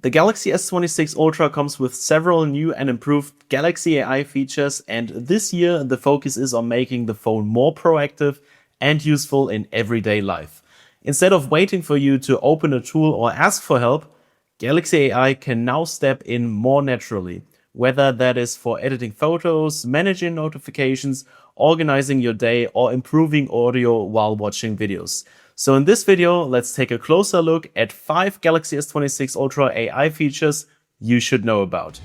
The Galaxy S26 Ultra comes with several new and improved Galaxy AI features, and this year the focus is on making the phone more proactive and useful in everyday life. Instead of waiting for you to open a tool or ask for help, Galaxy AI can now step in more naturally, whether that is for editing photos, managing notifications, organizing your day, or improving audio while watching videos. So in this video, let's take a closer look at 5 Galaxy S26 Ultra AI features you should know about.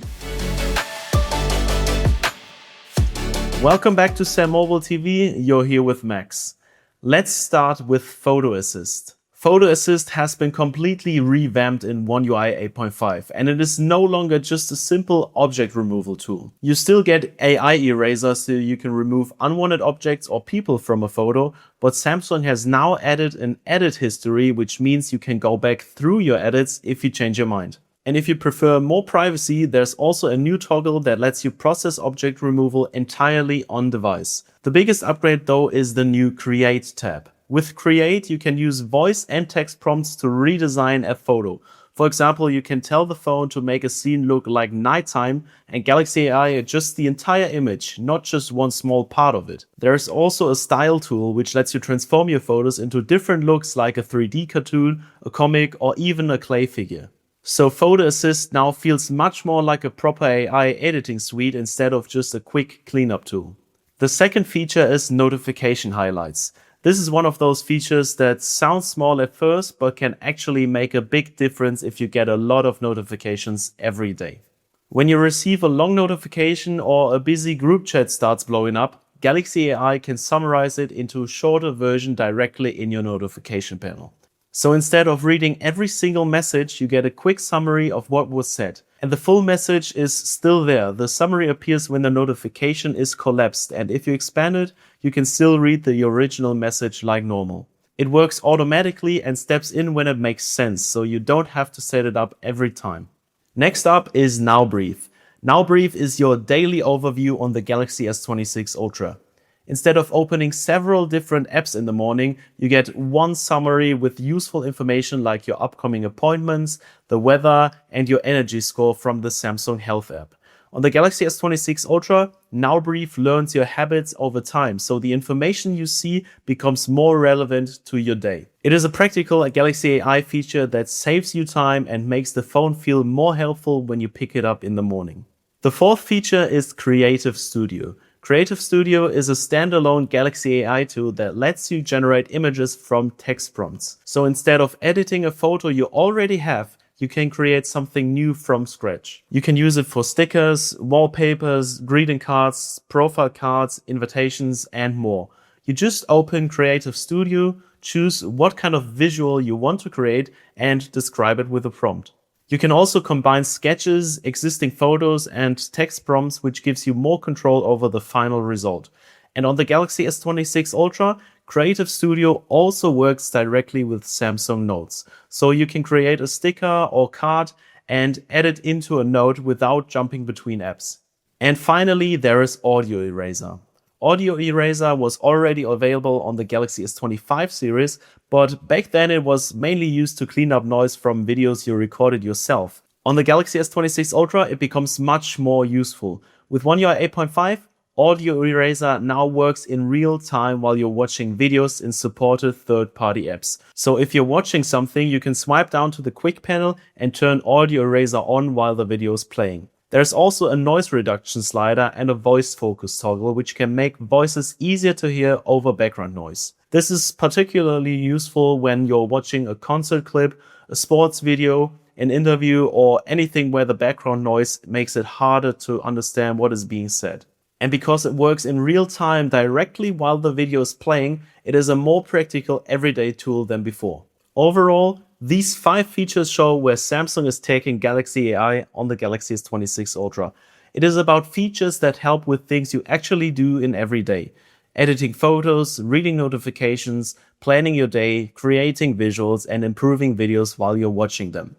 Welcome back to SamMobile TV, you're here with Max. Let's start with Photo Assist. Photo Assist has been completely revamped in One UI 8.5, and it is no longer just a simple object removal tool. You still get AI eraser so you can remove unwanted objects or people from a photo, but Samsung has now added an edit history, which means you can go back through your edits if you change your mind. And if you prefer more privacy, there's also a new toggle that lets you process object removal entirely on device. The biggest upgrade though is the new Create tab. With Create, you can use voice and text prompts to redesign a photo. For example, you can tell the phone to make a scene look like nighttime, and Galaxy AI adjusts the entire image, not just one small part of it. There is also a style tool which lets you transform your photos into different looks like a 3D cartoon, a comic, or even a clay figure. So Photo Assist now feels much more like a proper AI editing suite instead of just a quick cleanup tool. The second feature is notification highlights. This is one of those features that sounds small at first, but can actually make a big difference if you get a lot of notifications every day. When you receive a long notification or a busy group chat starts blowing up, Galaxy AI can summarize it into a shorter version directly in your notification panel. So instead of reading every single message, you get a quick summary of what was said. And the full message is still there. The summary appears when the notification is collapsed, and if you expand it, you can still read the original message like normal. It works automatically and steps in when it makes sense, so you don't have to set it up every time. Next up is Now Brief. Now Brief is your daily overview on the Galaxy S26 Ultra. Instead of opening several different apps in the morning, you get one summary with useful information like your upcoming appointments, the weather, and your energy score from the Samsung Health app. On the Galaxy S26 Ultra, Now Brief learns your habits over time, so the information you see becomes more relevant to your day. It is a practical Galaxy AI feature that saves you time and makes the phone feel more helpful when you pick it up in the morning. The fourth feature is Creative Studio. Creative Studio is a standalone Galaxy AI tool that lets you generate images from text prompts. So instead of editing a photo you already have, you can create something new from scratch. You can use it for stickers, wallpapers, greeting cards, profile cards, invitations, and more. You just open Creative Studio, choose what kind of visual you want to create, and describe it with a prompt. You can also combine sketches, existing photos, and text prompts, which gives you more control over the final result. And on the Galaxy S26 Ultra, Creative Studio also works directly with Samsung Notes. So you can create a sticker or card and add it into a note without jumping between apps. And finally, there is Audio Eraser. Audio Eraser was already available on the Galaxy S25 series, but back then it was mainly used to clean up noise from videos you recorded yourself. On the Galaxy S26 Ultra, it becomes much more useful. With One UI 8.5, Audio Eraser now works in real time while you're watching videos in supported third-party apps. So if you're watching something, you can swipe down to the quick panel and turn Audio Eraser on while the video is playing. There's also a noise reduction slider and a voice focus toggle, which can make voices easier to hear over background noise. This is particularly useful when you're watching a concert clip, a sports video, an interview, or anything where the background noise makes it harder to understand what is being said. And because it works in real time directly while the video is playing, it is a more practical everyday tool than before. Overall, these 5 features show where Samsung is taking Galaxy AI on the Galaxy S26 Ultra. It is about features that help with things you actually do in every day. Editing photos, reading notifications, planning your day, creating visuals, and improving videos while you're watching them.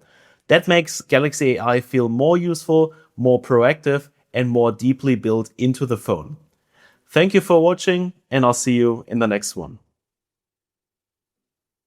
That makes Galaxy AI feel more useful, more proactive, and more deeply built into the phone. Thank you for watching, and I'll see you in the next one.